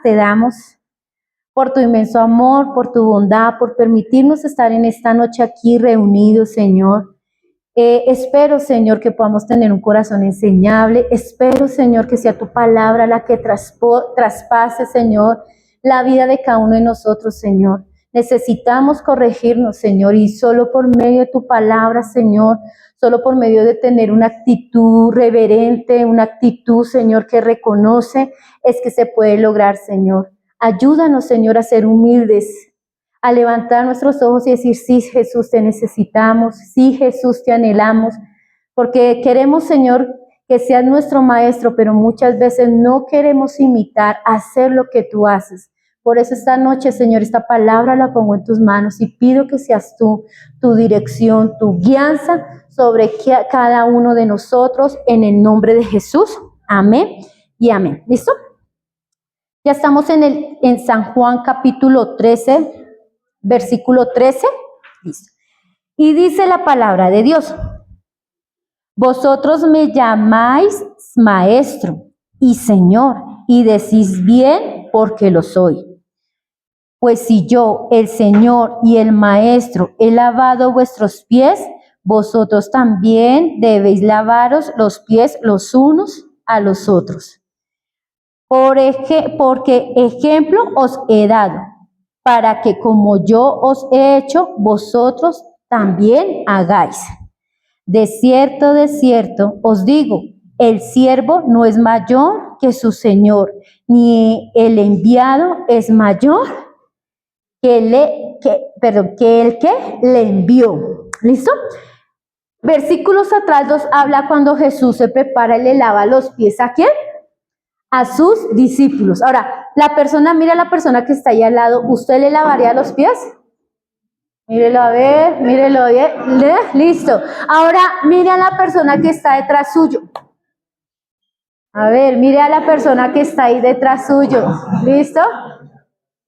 te damos por tu inmenso amor, por tu bondad, por permitirnos estar en esta noche aquí reunidos, Señor. Espero, Señor, que podamos tener un corazón enseñable. Espero, Señor, que sea tu palabra la que traspase, Señor, la vida de cada uno de nosotros, Señor. Necesitamos corregirnos, Señor, y solo por medio de tu palabra, Señor, solo por medio de tener una actitud reverente, una actitud, Señor, que reconoce, es que se puede lograr, Señor. Ayúdanos, Señor, a ser humildes, a levantar nuestros ojos y decir, sí, Jesús, te necesitamos, sí, Jesús, te anhelamos, porque queremos, Señor, que seas nuestro maestro, pero muchas veces no queremos imitar, hacer lo que tú haces. Por eso esta noche, Señor, esta palabra la pongo en tus manos y pido que seas tú, tu dirección, tu guianza sobre cada uno de nosotros, en el nombre de Jesús. Amén y amén. ¿Listo? Ya estamos en San Juan capítulo 13, versículo 13, listo. Y dice la palabra de Dios: vosotros me llamáis maestro y Señor, y decís bien porque lo soy. Pues si yo, el Señor y el Maestro, he lavado vuestros pies, vosotros también debéis lavaros los pies los unos a los otros. Porque ejemplo os he dado, para que como yo os he hecho, vosotros también hagáis. De cierto, os digo, el siervo no es mayor que su Señor, ni el enviado es mayor que el que le envió. ¿Listo? Versículos atrás nos habla cuando Jesús se prepara y le lava los pies. ¿A quién? A sus discípulos. Ahora, mira a la persona que está ahí al lado, ¿usted le lavaría los pies? Mírelo a ver, mírelo bien, listo. Ahora, mire a la persona que está detrás suyo. A ver, mire a la persona que está ahí detrás suyo. ¿Listo?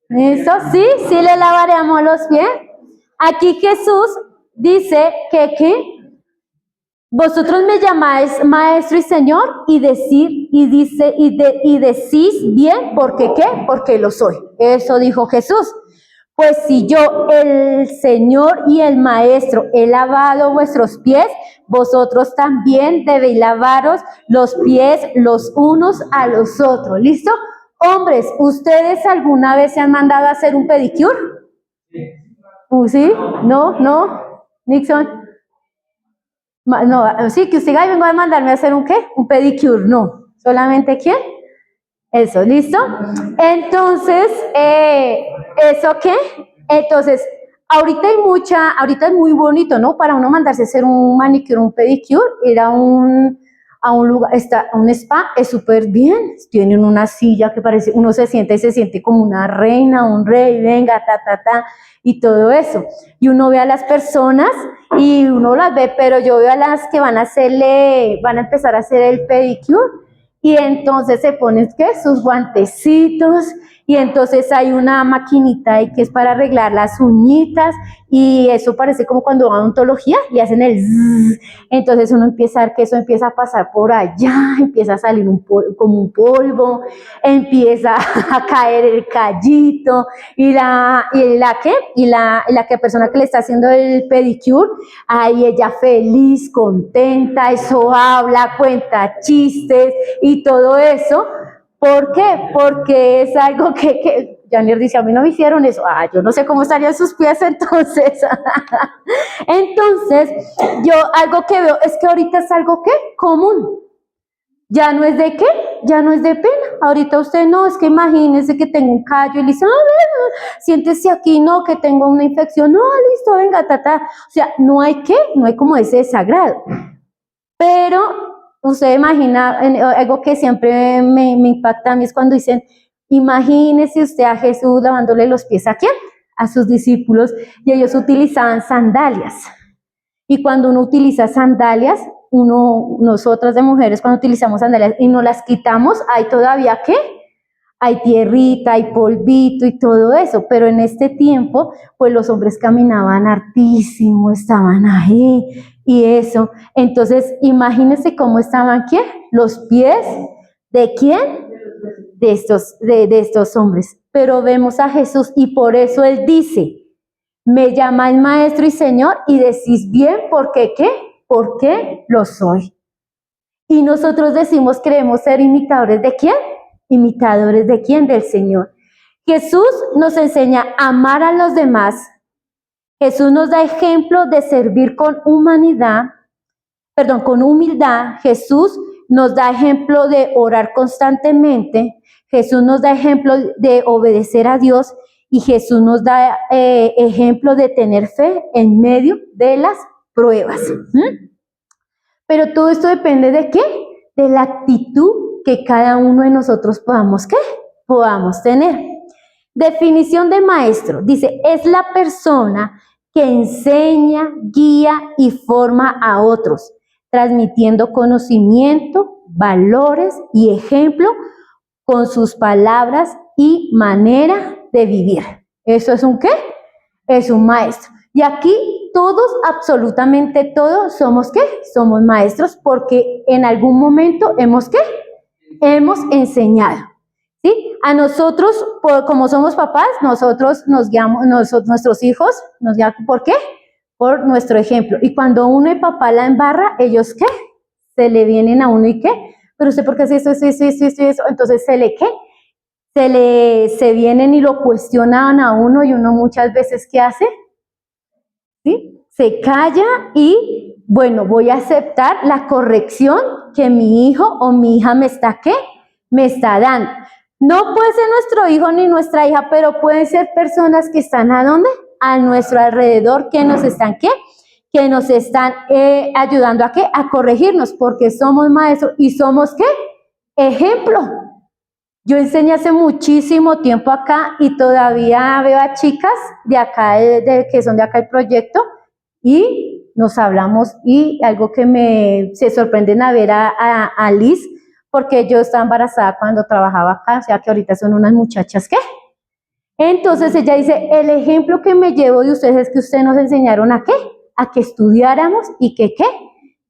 ¿Listo? ¿Sí? ¿Sí le lavaríamos los pies? Aquí Jesús dice que vosotros me llamáis maestro y Señor y decís bien, ¿porque qué? Porque lo soy. Eso dijo Jesús. Pues si yo, el Señor y el Maestro, he lavado vuestros pies, vosotros también debéis lavaros los pies los unos a los otros. ¿Listo? Hombres, ¿ustedes alguna vez se han mandado a hacer un pedicure? ¿Sí? ¿No? ¿Nixon? No, sí, que usted vengo a mandarme a hacer un ¿qué? Un pedicure. No. ¿Solamente quién? Eso, ¿listo? Entonces, ¿eso qué? Entonces, ahorita es muy bonito, ¿no? Para uno mandarse a hacer un manicure, un pedicure, ir a un lugar, un spa, es súper bien. Tienen una silla que parece, uno se siente como una reina, un rey, venga, y todo eso. Y uno ve a las personas y uno las ve, pero yo veo a las que van a empezar a hacer el pedicure. Y entonces se ponen, ¿qué? Sus guantecitos, y entonces hay una maquinita ahí que es para arreglar las uñitas, y eso parece como cuando van a odontología y hacen el zzz. Entonces uno empieza a ver que eso empieza a pasar por allá, empieza a salir como un polvo, empieza a caer el callito, y la persona que le está haciendo el pedicure, ahí ella feliz, contenta, eso habla, cuenta chistes y todo eso. ¿Por qué? Porque es algo que Janier dice, a mí no me hicieron eso. Yo no sé cómo estarían sus pies entonces. Entonces, yo algo que veo es que ahorita es algo ¿qué? Común. Ya no es de ¿qué? Ya no es de pena. Ahorita usted no, es que imagínese que tengo un callo y le dice, siéntese aquí, no, que tengo una infección. No, listo, venga, O sea, no hay como ese desagrado. Pero usted imagina, algo que siempre me impacta a mí es cuando dicen, imagínese usted a Jesús lavándole los pies ¿a quién? A sus discípulos, y ellos utilizaban sandalias. Y cuando uno utiliza sandalias, nosotras de mujeres cuando utilizamos sandalias y no las quitamos, hay todavía ¿qué? Hay tierrita, hay polvito y todo eso, pero en este tiempo, pues los hombres caminaban hartísimo, estaban ahí y eso. Entonces, imagínense cómo estaban, ¿quién? Los pies, ¿de quién? de estos hombres. Pero vemos a Jesús y por eso Él dice, me llamáis maestro y Señor y decís bien, ¿por qué qué? Porque lo soy. Y nosotros decimos, queremos ser imitadores ¿de quién? ¿Imitadores de quién? Del Señor. Jesús nos enseña a amar a los demás. Jesús nos da ejemplo de servir con con humildad. Jesús nos da ejemplo de orar constantemente. Jesús nos da ejemplo de obedecer a Dios y Jesús nos da ejemplo de tener fe en medio de las pruebas. Pero todo esto depende ¿de qué? De la actitud que cada uno de nosotros podamos tener. Definición de maestro. Dice, es la persona que enseña, guía y forma a otros, transmitiendo conocimiento, valores y ejemplo con sus palabras y manera de vivir. ¿Eso es un qué? Es un maestro. Y aquí todos, absolutamente todos, ¿somos qué? Somos maestros porque en algún momento hemos enseñado. ¿Sí? A nosotros, como somos papás, nosotros nos guiamos, nuestros hijos nos guían, ¿por qué? Por nuestro ejemplo. Y cuando uno y papá la embarra, ellos ¿qué? Se le vienen a uno y ¿qué? Pero usted, ¿por qué hace esto? Entonces se vienen y lo cuestionan a uno y uno muchas veces, ¿qué hace? ¿Sí? Se calla y, bueno, voy a aceptar la corrección que mi hijo o mi hija me está dando. No puede ser nuestro hijo ni nuestra hija, pero pueden ser personas que están ¿a dónde? A nuestro alrededor, que nos están ¿qué? Que nos están ayudando a ¿qué? A corregirnos, porque somos maestros y somos ¿qué? Ejemplo. Yo enseñé hace muchísimo tiempo acá y todavía veo a chicas de acá, que son de acá el proyecto, y nos hablamos y algo que se sorprenden a ver a Liz, porque yo estaba embarazada cuando trabajaba acá, o sea que ahorita son unas muchachas ¿qué? Entonces ella dice, el ejemplo que me llevo de ustedes es que ustedes nos enseñaron ¿a qué? A que estudiáramos y que ¿qué?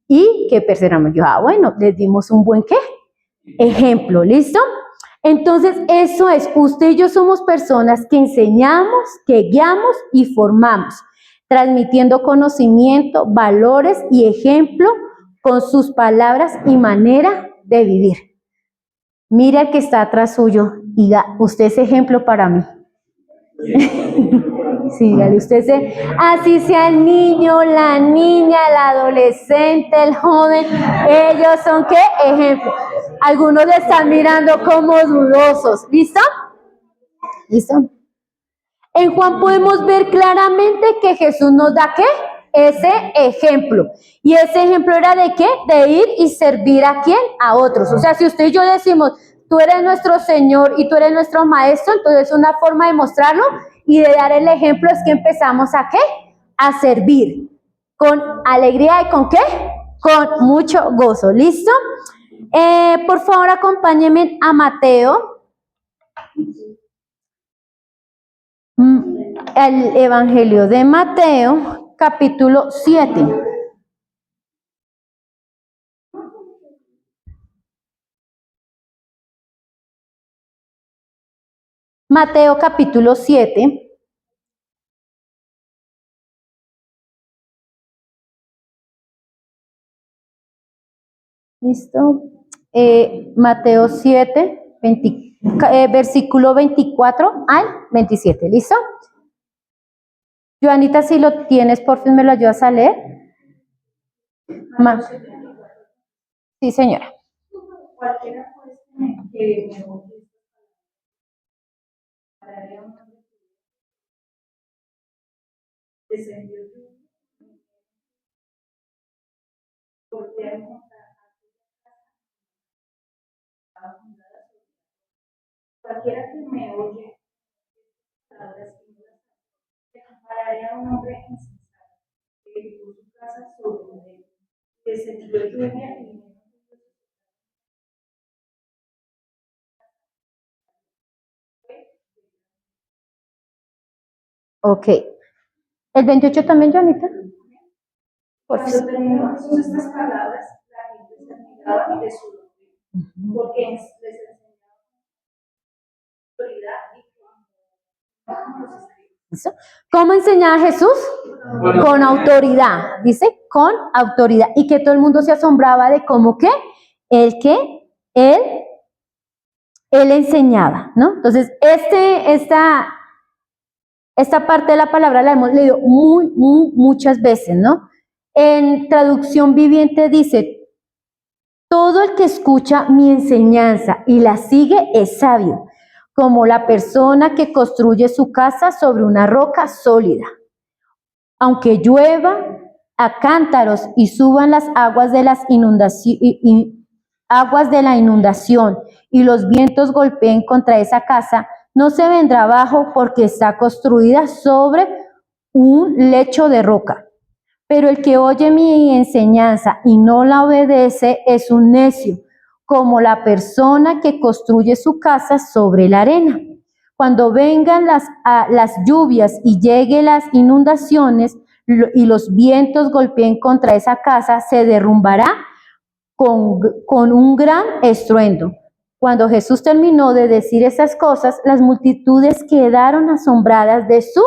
Y que perseveráramos. Yo, bueno, les dimos un buen ¿qué? Ejemplo, ¿listo? Entonces, eso es, usted y yo somos personas que enseñamos, que guiamos y formamos, transmitiendo conocimiento, valores y ejemplo con sus palabras y manera de vivir. Mire al que está atrás suyo y diga, usted es ejemplo para mí. Sí, dígale, así sea el niño, la niña, el adolescente, el joven, ellos son ¿qué? Ejemplo. Algunos le están mirando como dudosos. ¿Listo? ¿Listo? En Juan podemos ver claramente que Jesús nos da ¿qué? Ese ejemplo. Y ese ejemplo era de ¿qué? De ir y servir ¿a quién? A otros. O sea, si usted y yo decimos, tú eres nuestro Señor y tú eres nuestro Maestro, entonces una forma de mostrarlo y de dar el ejemplo es que empezamos ¿a qué? A servir. Con alegría y ¿con qué? Con mucho gozo. ¿Listo? Por favor, acompáñenme a Mateo. El Evangelio de Mateo, capítulo 7. Mateo, capítulo 7. ¿Listo? Mateo 7, versículo 24 al 27. ¿Listo? Joanita, si lo tienes, por fin me lo ayudas a leer. Sí, señora. Cualquiera pues que me cualquiera que me oye, compararé a un hombre insensato que edificó su casa sobre un lecho, descendió lluvia y ok. ¿El 28 también, Joanita? Cuando terminó Jesús estas palabras, la gente se admiraba de su doctrina, porque les enseñaba ¿Listo? ¿Cómo enseñaba Jesús? Con autoridad, dice, con autoridad. Y que todo el mundo se asombraba de cómo que él enseñaba, ¿no? Entonces, esta parte de la palabra la hemos leído muchas veces, ¿no? En traducción viviente dice, todo el que escucha mi enseñanza y la sigue es sabio, como la persona que construye su casa sobre una roca sólida. Aunque llueva a cántaros y suban las aguas de la inundación y los vientos golpeen contra esa casa, no se vendrá abajo porque está construida sobre un lecho de roca. Pero el que oye mi enseñanza y no la obedece es un necio, como la persona que construye su casa sobre la arena. Cuando vengan las lluvias y lleguen las inundaciones y los vientos golpeen contra esa casa, se derrumbará con un gran estruendo. Cuando Jesús terminó de decir esas cosas, las multitudes quedaron asombradas de su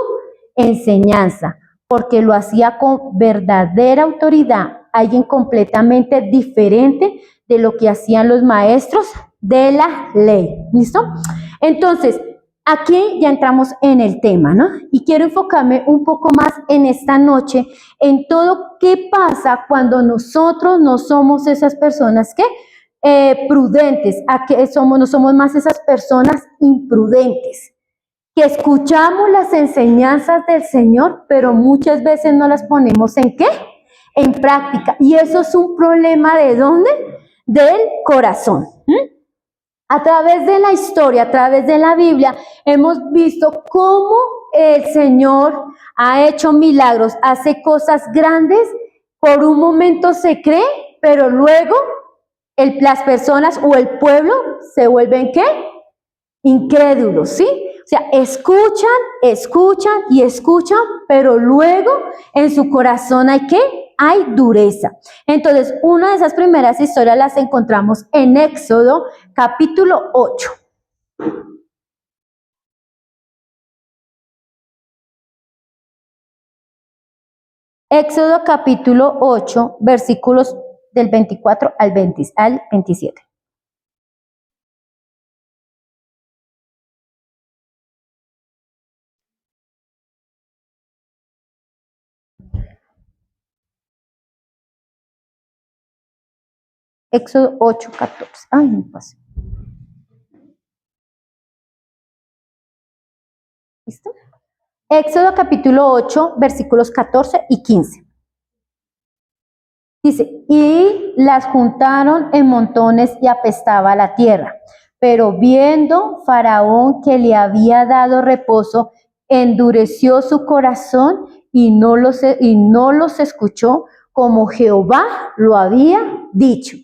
enseñanza, porque lo hacía con verdadera autoridad, alguien completamente diferente de lo que hacían los maestros de la ley. ¿Listo? Entonces, aquí ya entramos en el tema, ¿no? Y quiero enfocarme un poco más en esta noche, en todo qué pasa cuando nosotros no somos esas personas que prudentes, no somos más esas personas imprudentes, que escuchamos las enseñanzas del Señor, pero muchas veces no las ponemos ¿en qué? En práctica. Y eso es un problema ¿de dónde? Del corazón. A través de la historia, a través de la Biblia, hemos visto cómo el Señor ha hecho milagros, hace cosas grandes, por un momento se cree, pero luego las personas o el pueblo se vuelven ¿qué? Incrédulos, ¿sí? O sea, escuchan y escuchan, pero luego en su corazón hay ¿qué? Hay dureza. Entonces, una de esas primeras historias las encontramos en Éxodo, capítulo 8. Éxodo, capítulo 8, versículos del 24 al 27. Éxodo 8, 14. Ay, me pasé. ¿Listo? Éxodo capítulo 8, versículos 14 y 15. Dice, y las juntaron en montones y apestaba la tierra. Pero viendo Faraón que le había dado reposo, endureció su corazón y no los escuchó como Jehová lo había dicho.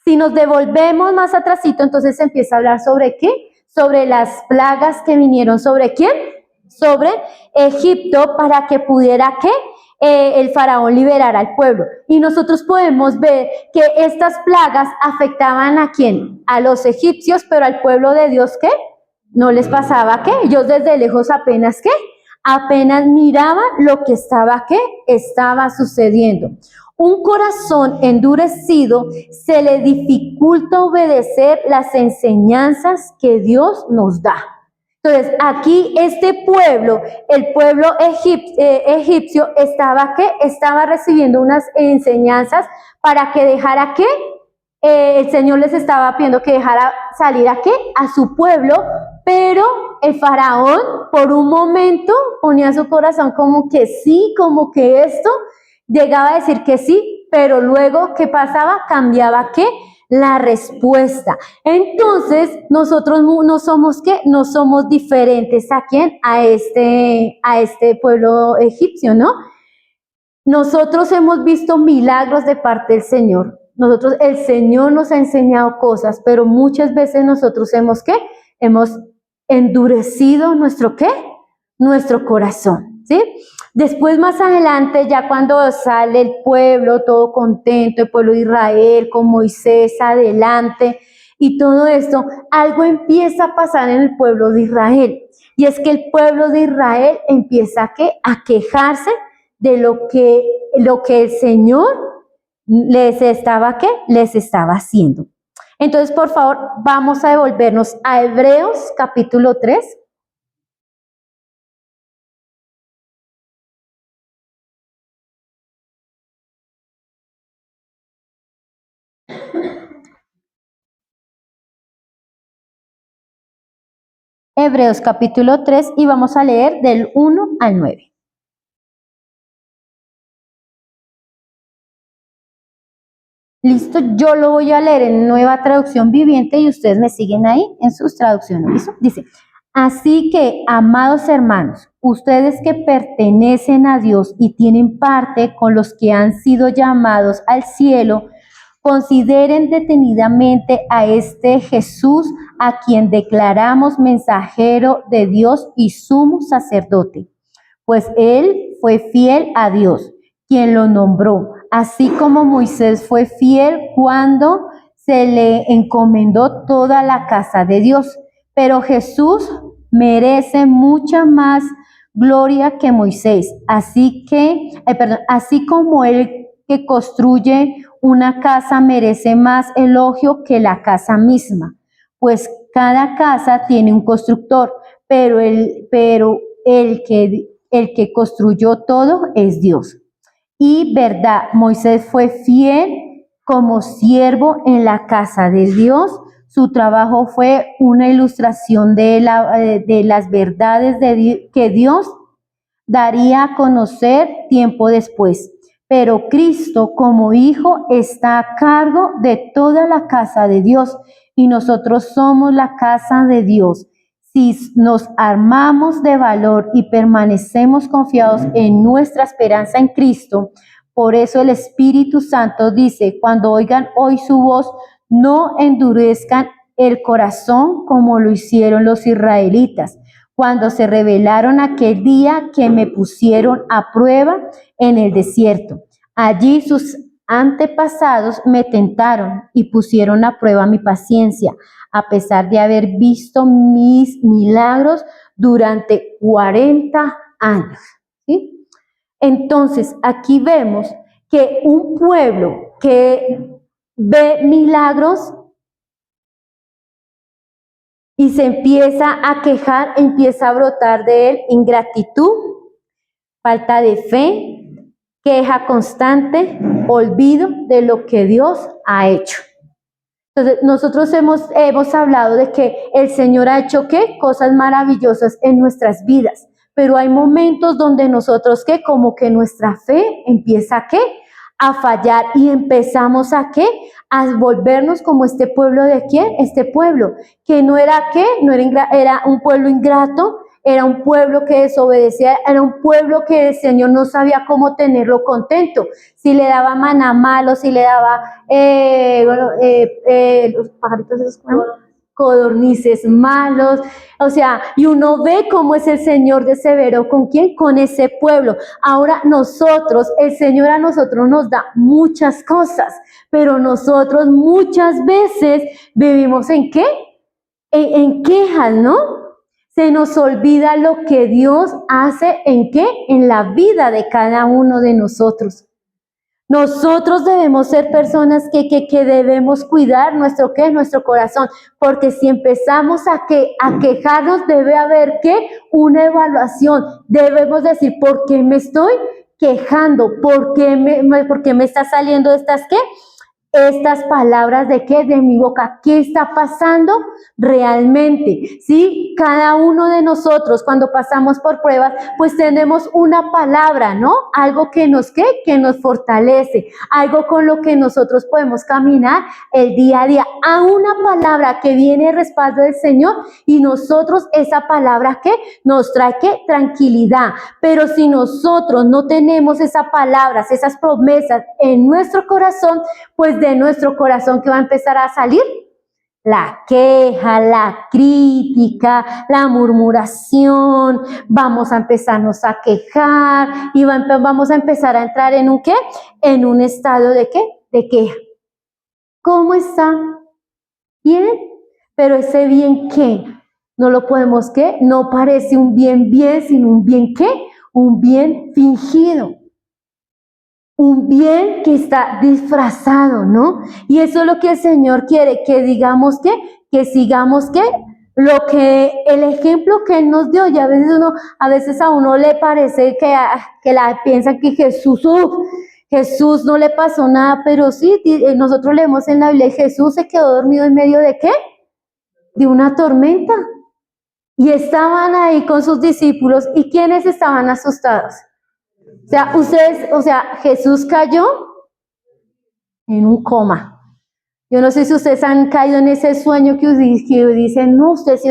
Si nos devolvemos más atrásito, entonces empieza a hablar sobre ¿qué? Sobre las plagas que vinieron sobre ¿quién? Sobre Egipto para que pudiera ¿qué? El faraón liberara al pueblo. Y nosotros podemos ver que estas plagas afectaban ¿a quién? A los egipcios, pero al pueblo de Dios ¿qué? No les pasaba ¿qué? Ellos desde lejos apenas ¿qué? Apenas miraban lo que estaba sucediendo. Un corazón endurecido se le dificulta obedecer las enseñanzas que Dios nos da. Entonces, aquí este pueblo, el pueblo egipcio, estaba recibiendo unas enseñanzas para que dejara ¿qué? El Señor les estaba pidiendo que dejara salir ¿a qué? A su pueblo, pero el faraón por un momento ponía su corazón como que sí, como que esto, llegaba a decir que sí, pero luego, ¿qué pasaba? Cambiaba ¿qué? La respuesta. Entonces, nosotros no somos ¿qué? No somos diferentes ¿a quién? A este pueblo egipcio, ¿no? Nosotros hemos visto milagros de parte del Señor. El Señor nos ha enseñado cosas, pero muchas veces nosotros hemos endurecido nuestro ¿qué? Nuestro corazón, ¿sí? Después, más adelante, ya cuando sale el pueblo todo contento, el pueblo de Israel, con Moisés adelante, y todo esto, algo empieza a pasar en el pueblo de Israel. Y es que el pueblo de Israel empieza a quejarse de lo que el Señor les estaba haciendo. Entonces, por favor, vamos a devolvernos a Hebreos capítulo 3. Hebreos capítulo 3 y vamos a leer del 1 al 9. Listo, yo lo voy a leer en Nueva Traducción Viviente y ustedes me siguen ahí en sus traducciones. ¿Listo? Dice, así que, amados hermanos, ustedes que pertenecen a Dios y tienen parte con los que han sido llamados al cielo, consideren detenidamente a este Jesús, a quien declaramos mensajero de Dios y sumo sacerdote, pues él fue fiel a Dios, quien lo nombró, así como Moisés fue fiel cuando se le encomendó toda la casa de Dios. Pero Jesús merece mucha más gloria que Moisés, así como el que construye una casa merece más elogio que la casa misma, pues cada casa tiene un constructor, pero el que construyó todo es Dios. Y verdad, Moisés fue fiel como siervo en la casa de Dios. Su trabajo fue una ilustración de las verdades que Dios daría a conocer tiempo después. Pero Cristo como Hijo está a cargo de toda la casa de Dios y nosotros somos la casa de Dios. Si nos armamos de valor y permanecemos confiados en nuestra esperanza en Cristo, por eso el Espíritu Santo dice, cuando oigan hoy su voz, no endurezcan el corazón como lo hicieron los israelitas, cuando se rebelaron aquel día que me pusieron a prueba en el desierto. Allí sus antepasados me tentaron y pusieron a prueba mi paciencia, a pesar de haber visto mis milagros durante 40 años. ¿Sí? Entonces, aquí vemos que un pueblo que ve milagros y se empieza a quejar, empieza a brotar de él ingratitud, falta de fe, queja constante, olvido de lo que Dios ha hecho. Entonces, nosotros hemos hablado de que el Señor ha hecho ¿qué? Cosas maravillosas en nuestras vidas, pero hay momentos donde nosotros ¿qué? Como que nuestra fe empieza ¿qué? A fallar y empezamos a ¿qué? A volvernos como este pueblo de quién? Este pueblo que no era ¿qué? No era un pueblo ingrato, era un pueblo que desobedecía, era un pueblo que el Señor no sabía cómo tenerlo contento. Si le daba maná malo, si le daba los pajaritos esos, codornices malos, o sea, y uno ve cómo es el Señor de severo, ¿con quién? Con ese pueblo. Ahora nosotros, el Señor a nosotros nos da muchas cosas, pero nosotros muchas veces vivimos ¿en qué? En quejas, ¿no? Se nos olvida lo que Dios hace ¿en qué? En la vida de cada uno de nosotros. Nosotros debemos ser personas que debemos cuidar nuestro ¿qué? Nuestro corazón, porque si empezamos a quejarnos debe haber ¿qué? Una evaluación. Debemos decir, ¿por qué me estoy quejando? ¿Por qué me está saliendo estas qué? Estas palabras de qué, de mi boca, ¿qué está pasando realmente? Sí, cada uno de nosotros cuando pasamos por pruebas, pues tenemos una palabra, ¿no? Algo que nos ¿qué? Que nos fortalece, algo con lo que nosotros podemos caminar el día a día, a una palabra que viene de respaldo del Señor y nosotros esa palabra ¿qué? Nos trae ¿qué? Tranquilidad. Pero si nosotros no tenemos esas palabras, esas promesas en nuestro corazón, pues de nuestro corazón que va a empezar a salir la queja, la crítica, la murmuración, vamos a empezarnos a quejar y vamos a empezar a entrar en un ¿qué? En un estado de ¿qué? De queja. ¿Cómo está? bien, pero ese bien, ¿qué? No lo podemos, ¿qué? No parece un bien bien, sino un bien, ¿qué? Un bien fingido. Un bien que está disfrazado, ¿no? Y eso es lo que el Señor quiere, que digamos que sigamos lo que el ejemplo que Él nos dio. Y a veces a uno le parece que piensa que Jesús no le pasó nada, pero sí, nosotros leemos en la Biblia, Jesús se quedó dormido en medio de ¿qué? De una tormenta. Y estaban ahí con sus discípulos. ¿Y quiénes estaban asustados? O sea, Jesús cayó en un coma. Yo no sé si ustedes han caído en ese sueño que dicen, no, usted sí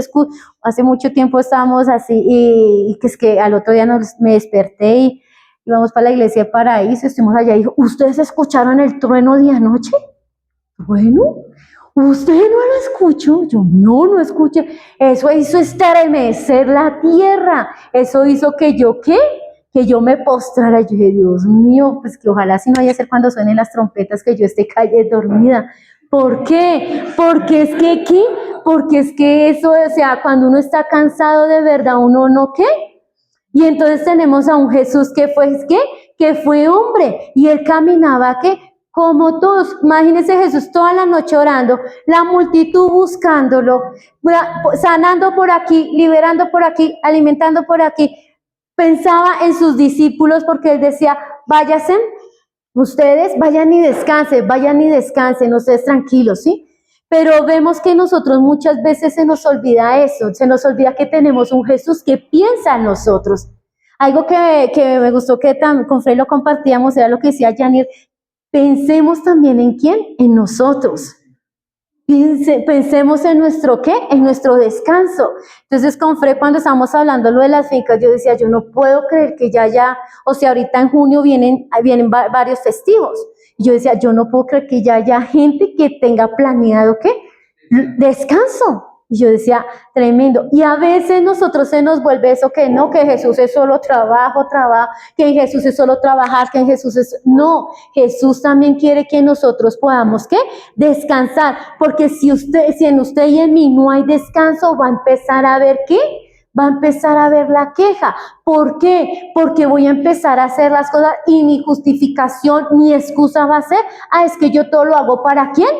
hace mucho tiempo estábamos así y que es que al otro día me desperté y íbamos para la iglesia de Paraíso, estuvimos allá y dijo, ¿ustedes escucharon el trueno de anoche? Bueno, ¿usted no lo escuchó? Yo no escuché. Eso hizo estremecer la tierra. Eso hizo que yo, ¿qué? Que yo me postrara. Yo dije, Dios mío, pues que ojalá si no vaya a ser cuando suenen las trompetas que yo esté dormida. ¿Por qué? Porque es que, ¿qué? Porque es que eso, o sea, cuando uno está cansado de verdad, uno no, ¿qué? Y entonces tenemos a un Jesús que fue, ¿qué? Que fue hombre y él caminaba, ¿qué? Como todos. Imagínense Jesús toda la noche orando, la multitud buscándolo, sanando por aquí, liberando por aquí, alimentando por aquí. Pensaba en sus discípulos porque él decía, váyanse, ustedes vayan y descansen, ustedes tranquilos, ¿sí? Pero vemos que nosotros muchas veces se nos olvida eso, se nos olvida que tenemos un Jesús que piensa en nosotros. Algo que me gustó que con Frey lo compartíamos era lo que decía Janir, pensemos también en quién, en nosotros. Pensemos en nuestro ¿qué? En nuestro descanso. Entonces con Fred cuando estábamos hablando lo de las fincas, yo decía, yo no puedo creer que ya, o sea, ahorita en junio vienen varios festivos. Y yo decía, yo no puedo creer que ya haya gente que tenga planeado ¿qué? Descanso. Y yo decía, tremendo. Y a veces nosotros se nos vuelve eso que no, que Jesús es solo trabajo, que en Jesús es solo trabajar, que en Jesús es... No, Jesús también quiere que nosotros podamos, ¿qué? Descansar. Porque si en usted y en mí no hay descanso, va a empezar a ver ¿qué? Va a empezar a ver la queja. ¿Por qué? Porque voy a empezar a hacer las cosas y mi justificación, mi excusa va a ser, es que yo todo lo hago ¿para quién?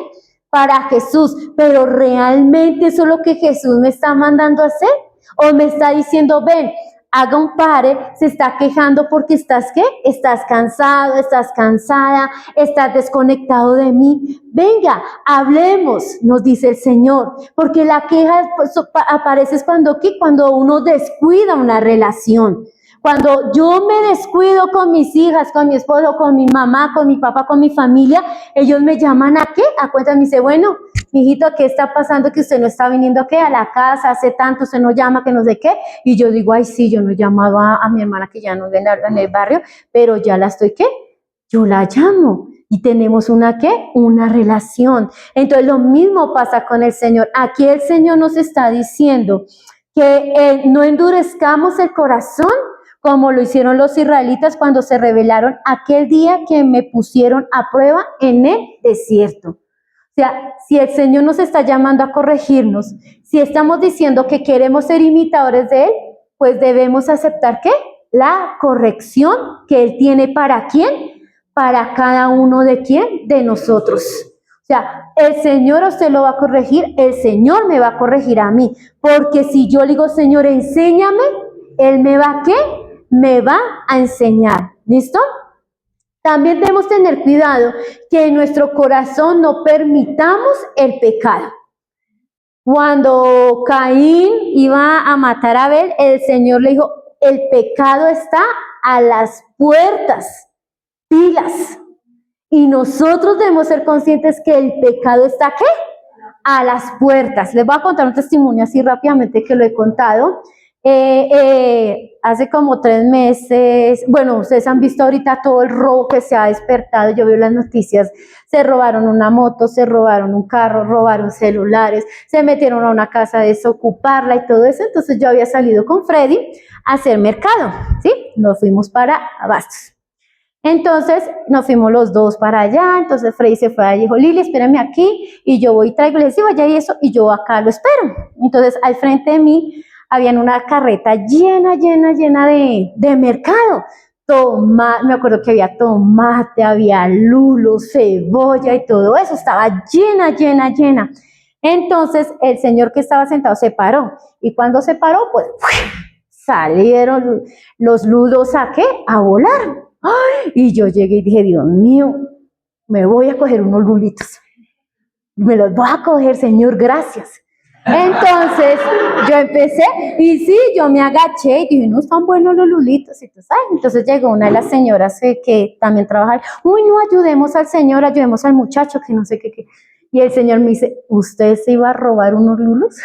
Para Jesús, pero realmente eso es lo que Jesús me está mandando a hacer, o me está diciendo, ven, haga un pare, se está quejando porque estás, ¿qué? Estás cansado, estás cansada, estás desconectado de mí, venga, hablemos, nos dice el Señor, porque la queja aparece cuando, ¿qué? Cuando uno descuida una relación. Cuando yo me descuido con mis hijas, con mi esposo, con mi mamá, con mi papá, con mi familia, ellos me llaman ¿a qué? A cuenta, me dice, bueno, mijito, ¿qué está pasando? Que usted no está viniendo ¿qué? A la casa, hace tanto, usted no llama, que no sé qué. Y yo digo, ay, sí, yo no he llamado a mi hermana que ya no vive en el barrio, pero ya la estoy, ¿qué? Yo la llamo. Y tenemos una ¿qué? Una relación. Entonces lo mismo pasa con el Señor. Aquí el Señor nos está diciendo que no endurezcamos el corazón, como lo hicieron los israelitas cuando se rebelaron aquel día que me pusieron a prueba en el desierto. O sea, si el Señor nos está llamando a corregirnos, si estamos diciendo que queremos ser imitadores de Él, pues debemos aceptar ¿qué? La corrección que Él tiene ¿para quién? Para cada uno de quién? De nosotros. O sea, el Señor a usted lo va a corregir, el Señor me va a corregir a mí, porque si yo le digo, Señor, enséñame, Él me va ¿a qué? Me va a enseñar. ¿Listo? También debemos tener cuidado que en nuestro corazón no permitamos el pecado. Cuando Caín iba a matar a Abel, el Señor le dijo, el pecado está a las puertas, pilas. Y nosotros debemos ser conscientes que el pecado está ¿qué? A las puertas. Les voy a contar un testimonio así rápidamente que lo he contado. Hace como 3 meses, bueno, ustedes han visto ahorita todo el robo que se ha despertado, yo veo las noticias, se robaron una moto, se robaron un carro, robaron celulares, se metieron a una casa a desocuparla y todo eso. Entonces yo había salido con Freddy a hacer mercado, ¿sí? Nos fuimos para Abastos. Entonces nos fuimos los dos para allá, entonces Freddy se fue y dijo, Lili, espérame aquí, y yo voy y traigo, le decía, vaya y eso, y yo acá lo espero. Entonces al frente de mí había una carreta llena de mercado. Me acuerdo que había tomate, había lulo, cebolla y todo eso, estaba llena. Entonces el señor que estaba sentado se paró, y cuando se paró, pues salieron los lulos ¿a qué? A volar. ¡Ay! Y yo llegué y dije, Dios mío, me voy a coger unos lulitos. Me los voy a coger, Señor, gracias. Entonces yo empecé y sí, yo me agaché y dije, no están buenos los lulitos. Y tú sabes, entonces llegó una de las señoras que también trabaja, uy, no, ayudemos al señor, ayudemos al muchacho, que no sé qué. Y el señor me dice, ¿usted se iba a robar unos lulos?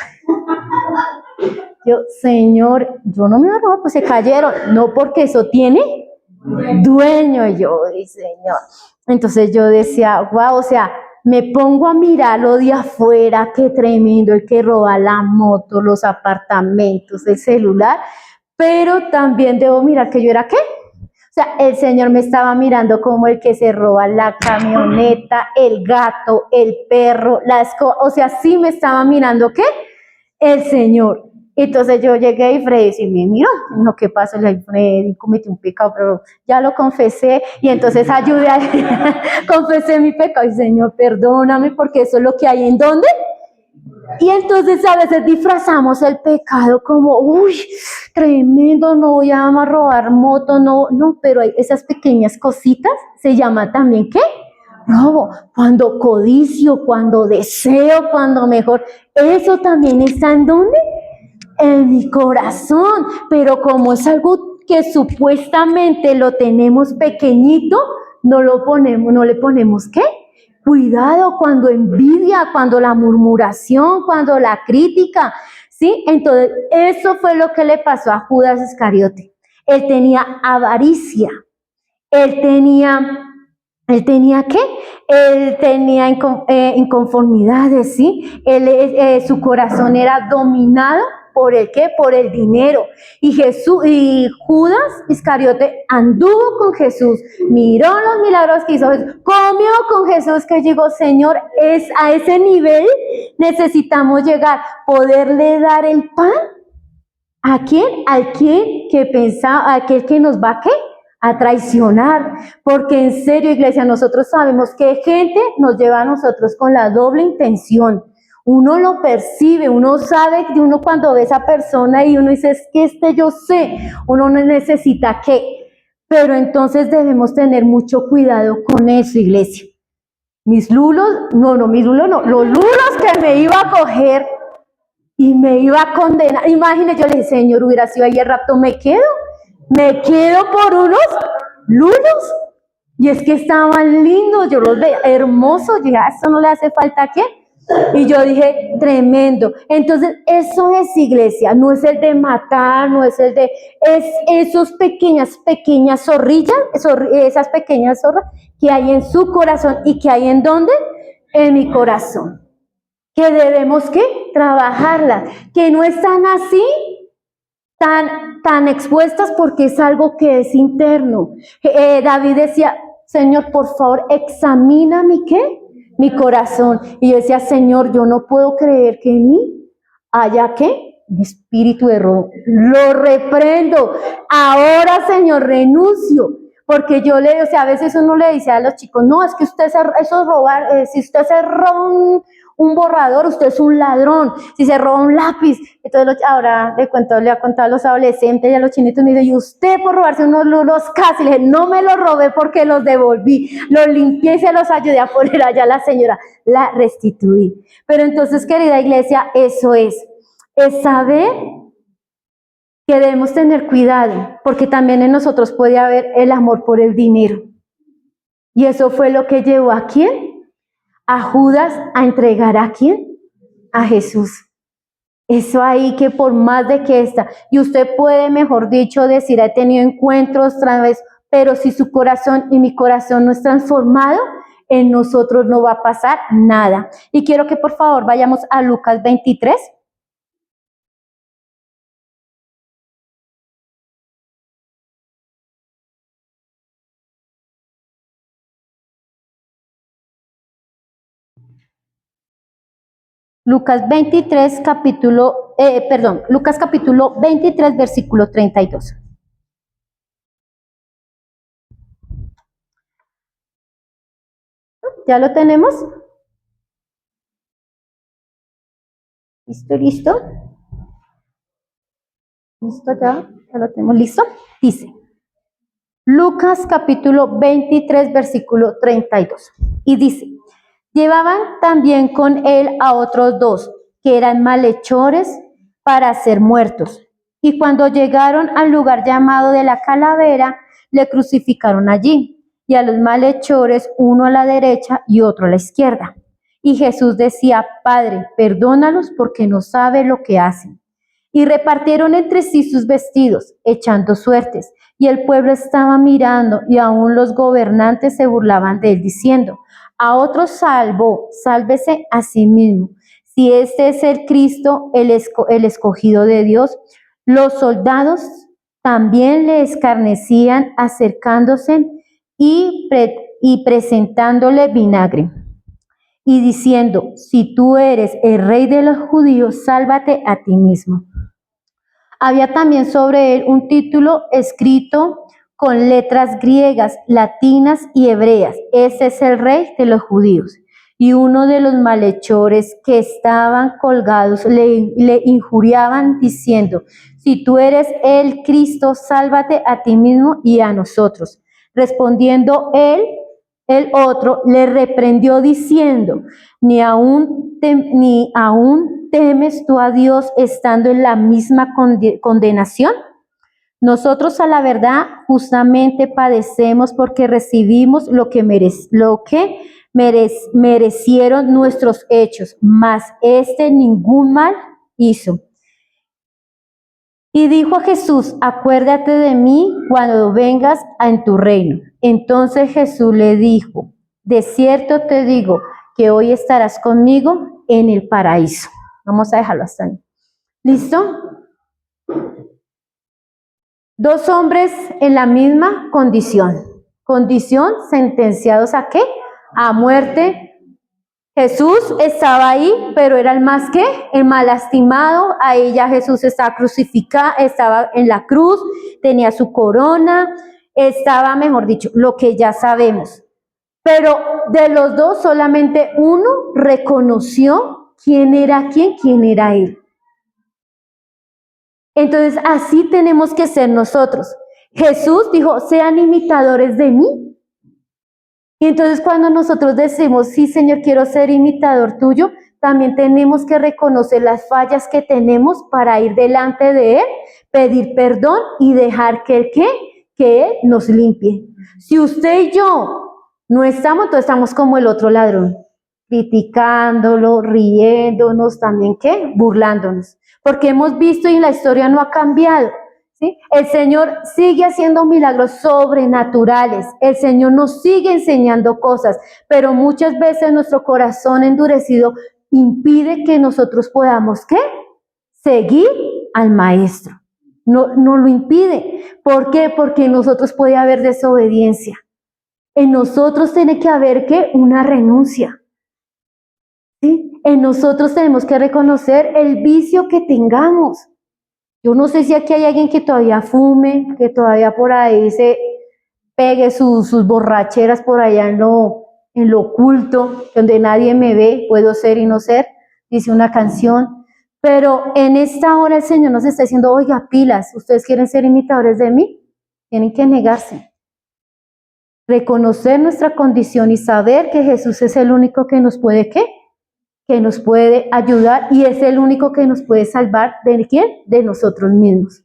Yo, señor, yo no me iba a robar, pues se cayeron. No, porque eso tiene dueño. Y yo, señor. Entonces yo decía, wow, o sea, me pongo a mirar lo de afuera, qué tremendo, el que roba la moto, los apartamentos, el celular, pero también debo mirar que yo era qué. O sea, el Señor me estaba mirando como el que se roba la camioneta, el gato, el perro, la escoba, o sea, sí me estaba mirando ¿qué? El Señor. Entonces yo llegué y Freddy me miró, me dijo, ¿qué pasó? Le dije, Freddy, cometí un pecado, pero ya lo confesé, y entonces ayudé a confesé mi pecado, y Señor, perdóname, porque eso es lo que hay en ¿dónde? Y entonces a veces disfrazamos el pecado como, uy, tremendo, no voy a robar moto, no, pero hay esas pequeñas cositas, se llama también, ¿qué? Robo, cuando codicio, cuando deseo, cuando mejor, eso también está ¿en dónde? En mi corazón, pero como es algo que supuestamente lo tenemos pequeñito, no le ponemos ¿qué? Cuidado cuando envidia, cuando la murmuración, cuando la crítica, ¿sí? Entonces, eso fue lo que le pasó a Judas Iscariote. Él tenía avaricia, él tenía ¿qué? Él tenía inconformidades, ¿sí? Su corazón era dominado por el ¿qué? Por el dinero. Y Judas Iscariote anduvo con Jesús, miró los milagros que hizo Jesús, comió con Jesús, que llegó, Señor, es a ese nivel necesitamos llegar, poderle dar el pan. ¿A quién? Al quien que pensaba, aquel que nos va a ¿qué? A traicionar, porque en serio, iglesia, nosotros sabemos que gente nos lleva a nosotros con la doble intención. Uno lo percibe, uno sabe que uno cuando ve a esa persona y uno dice, es que yo sé, uno no necesita qué, pero entonces debemos tener mucho cuidado con eso, iglesia. Mis lulos no, los lulos que me iba a coger y me iba a condenar. Imagínate, yo le dije, Señor, hubiera sido ayer rapto, me quedo por unos lulos. Y es que estaban lindos, yo los veía hermosos, yo dije, esto no le hace falta ¿qué? Y yo dije, tremendo. Entonces, eso es iglesia, no es el de matar, no es el de, es esos pequeñas zorrillas, esas pequeñas zorras que hay en su corazón y que hay en dónde? En mi corazón. Que debemos ¿qué? Trabajarlas, que no están así tan expuestas porque es algo que es interno. David decía, Señor, por favor, examina mi corazón. Y yo decía, Señor, yo no puedo creer que en mí haya ¿qué? Un espíritu de robo. Lo reprendo. Ahora, Señor, renuncio. Porque yo o sea, a veces uno le dice a los chicos, no, es que eso es robar, si usted se roba un borrador, usted es un ladrón, si se roba un lápiz. Entonces ahora le ha contado a los adolescentes y a los chinitos, me dice, y usted por robarse unos lulos casi, le dije, no me los robé porque los devolví, los limpié y se los ayudé a poner allá a la señora, la restituí. Pero entonces, querida iglesia, eso es saber que debemos tener cuidado, porque también en nosotros puede haber el amor por el dinero. Y eso fue lo que llevó ¿a quién? A Judas a entregar ¿a quién? A Jesús. Eso ahí que por más de que está, y usted puede, mejor dicho, decir, he tenido encuentros otra vez, pero si su corazón y mi corazón no es transformado, en nosotros no va a pasar nada. Y quiero que por favor vayamos a Lucas 23. Lucas capítulo 23, versículo 32. ¿Ya lo tenemos? ¿Listo, listo? ¿Listo ya? ¿Ya lo tenemos listo? Dice, Lucas capítulo 23, versículo 32. Y dice, llevaban también con él a otros dos, que eran malhechores para ser muertos. Y cuando llegaron al lugar llamado de la Calavera, le crucificaron allí, y a los malhechores, uno a la derecha y otro a la izquierda. Y Jesús decía, Padre, perdónalos porque no saben lo que hacen. Y repartieron entre sí sus vestidos, echando suertes. Y el pueblo estaba mirando, y aún los gobernantes se burlaban de él, diciendo, a otro salvó, sálvese a sí mismo. Si este es el Cristo, el escogido de Dios. Los soldados también le escarnecían, acercándose y presentándole vinagre, y diciendo, si tú eres el rey de los judíos, sálvate a ti mismo. Había también sobre él un título escrito con letras griegas, latinas y hebreas. Ese es el rey de los judíos. Y uno de los malhechores que estaban colgados le injuriaban diciendo, si tú eres el Cristo, sálvate a ti mismo y a nosotros. Respondiendo él, el otro le reprendió diciendo, ni aún temes tú a Dios estando en la misma condenación. Nosotros a la verdad justamente padecemos porque recibimos lo que merecieron nuestros hechos, mas ningún mal hizo. Y dijo a Jesús, acuérdate de mí cuando vengas en tu reino. Entonces Jesús le dijo, de cierto te digo que hoy estarás conmigo en el paraíso. Vamos a dejarlo hasta ahí. ¿Listo? Dos hombres en la misma condición. Condición, sentenciados ¿a qué? A muerte. Jesús estaba ahí, pero era el más que, el más lastimado. A ella Jesús estaba crucificado, estaba en la cruz, tenía su corona, estaba, mejor dicho, lo que ya sabemos. Pero de los dos solamente uno reconoció quién era él. Entonces así tenemos que ser nosotros. Jesús dijo, sean imitadores de mí. Y entonces cuando nosotros decimos, sí Señor, quiero ser imitador tuyo, también tenemos que reconocer las fallas que tenemos para ir delante de Él, pedir perdón y dejar que Él nos limpie. Si usted y yo no estamos, entonces estamos como el otro ladrón, criticándolo, riéndonos, también burlándonos. Porque hemos visto y la historia no ha cambiado. ¿Sí? El Señor sigue haciendo milagros sobrenaturales, el Señor nos sigue enseñando cosas, pero muchas veces nuestro corazón endurecido impide que nosotros podamos, seguir al Maestro. No lo impide. ¿Por qué? Porque en nosotros puede haber desobediencia. En nosotros tiene que haber, una renuncia. ¿Sí? En nosotros tenemos que reconocer el vicio que tengamos. Yo no sé si aquí hay alguien que todavía fume, que todavía por ahí se pegue sus borracheras por allá en lo oculto, donde nadie me ve, puedo ser y no ser, dice una canción. Pero en esta hora el Señor nos está diciendo, oiga, pilas, ¿ustedes quieren ser imitadores de mí? Tienen que negarse. Reconocer nuestra condición y saber que Jesús es el único que nos puede, que nos puede ayudar y es el único que nos puede salvar. ¿De quién? De nosotros mismos.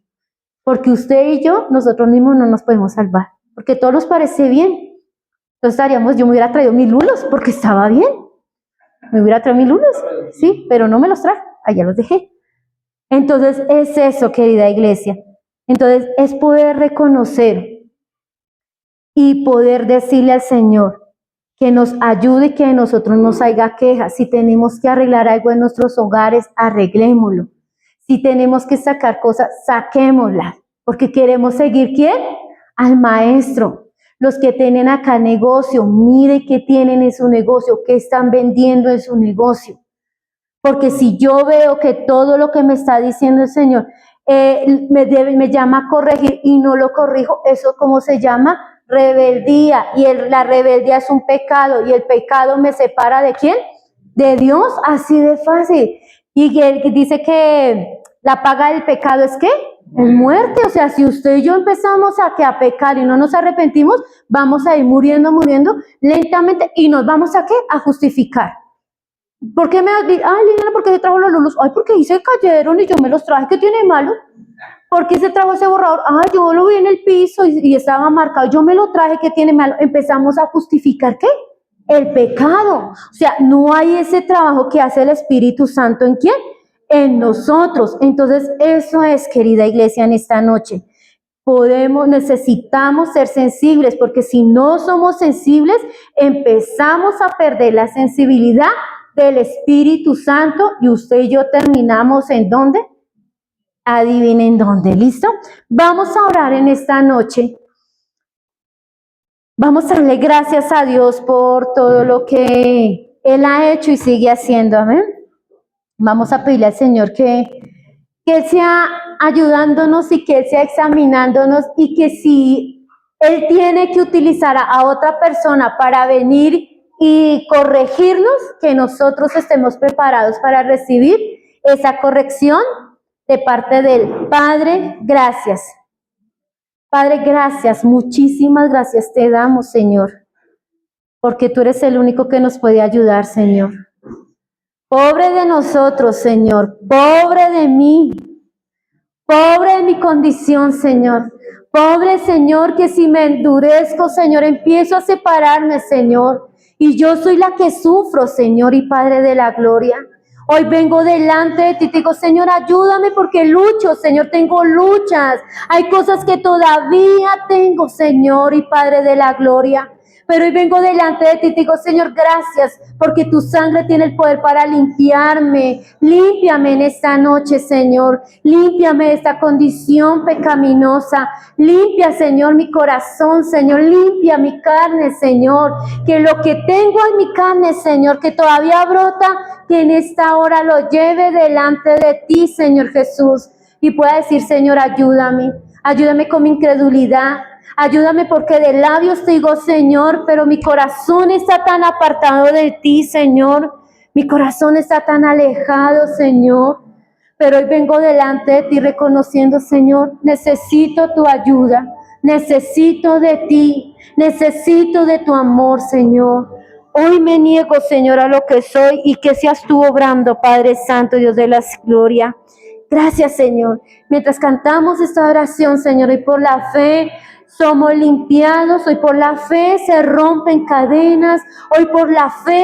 Porque usted y yo, nosotros mismos no nos podemos salvar. Porque todo nos parece bien. Entonces yo me hubiera traído mis lulos porque estaba bien. Me hubiera traído mis lulos, sí, pero no me los traje, allá los dejé. Entonces es eso, querida iglesia. Entonces es poder reconocer y poder decirle al Señor, que nos ayude y que de nosotros nos haya quejas. Si tenemos que arreglar algo en nuestros hogares, arreglémoslo. Si tenemos que sacar cosas, saquémoslas. Porque queremos seguir, ¿quién? Al Maestro. Los que tienen acá negocio, mire qué tienen en su negocio, qué están vendiendo en su negocio. Porque si yo veo que todo lo que me está diciendo el Señor me llama a corregir y no lo corrijo, ¿eso cómo se llama? Rebeldía. Y la rebeldía es un pecado. ¿Y el pecado me separa de quién? De Dios, así de fácil. Y él dice que la paga del pecado es ¿qué? Es muerte. O sea, si usted y yo empezamos a pecar y no nos arrepentimos, vamos a ir muriendo lentamente y nos vamos a ¿qué? A justificar. ¿Por qué Liliana, ¿por qué se trajo los lulos? Ay, porque ahí se cayeron y yo me los traje. ¿Qué tiene de malo? ¿Por qué se trajo ese borrador? Ay, yo lo vi en el piso y estaba marcado. Yo me lo traje. ¿Qué tiene de malo? Empezamos a justificar ¿qué? El pecado. O sea, no hay ese trabajo que hace el Espíritu Santo ¿en quién? En nosotros. Entonces, eso es, querida iglesia, en esta noche. Necesitamos ser sensibles, porque si no somos sensibles, empezamos a perder la sensibilidad del Espíritu Santo y usted y yo terminamos ¿en dónde? Adivinen dónde, ¿listo? Vamos a orar en esta noche. Vamos a darle gracias a Dios por todo lo que Él ha hecho y sigue haciendo, amén. Vamos a pedirle al Señor que Él sea ayudándonos y que Él sea examinándonos y que si Él tiene que utilizar a otra persona para venir y corregirnos, que nosotros estemos preparados para recibir esa corrección de parte del Padre. Gracias. Padre, gracias, muchísimas gracias te damos, Señor, porque tú eres el único que nos puede ayudar, Señor. Pobre de nosotros, Señor, pobre de mí, pobre de mi condición, Señor. Pobre, Señor, que si me endurezco, Señor, empiezo a separarme, Señor. Y yo soy la que sufro, Señor y Padre de la gloria. Hoy vengo delante de ti y te digo, Señor, ayúdame porque lucho, Señor, tengo luchas. Hay cosas que todavía tengo, Señor y Padre de la gloria. Pero hoy vengo delante de ti y te digo, Señor, gracias, porque tu sangre tiene el poder para limpiarme. Límpiame en esta noche, Señor. Límpiame de esta condición pecaminosa. Limpia, Señor, mi corazón, Señor. Limpia mi carne, Señor. Que lo que tengo en mi carne, Señor, que todavía brota, que en esta hora lo lleve delante de ti, Señor Jesús. Y pueda decir, Señor, ayúdame. Ayúdame con mi incredulidad. Ayúdame porque de labios te digo, Señor, pero mi corazón está tan apartado de ti, Señor. Mi corazón está tan alejado, Señor. Pero hoy vengo delante de ti reconociendo, Señor, necesito tu ayuda. Necesito de ti. Necesito de tu amor, Señor. Hoy me niego, Señor, a lo que soy y que seas tú obrando, Padre Santo, Dios de la gloria. Gracias, Señor. Mientras cantamos esta oración, Señor, y por la fe somos limpiados, hoy por la fe se rompen cadenas, hoy por la fe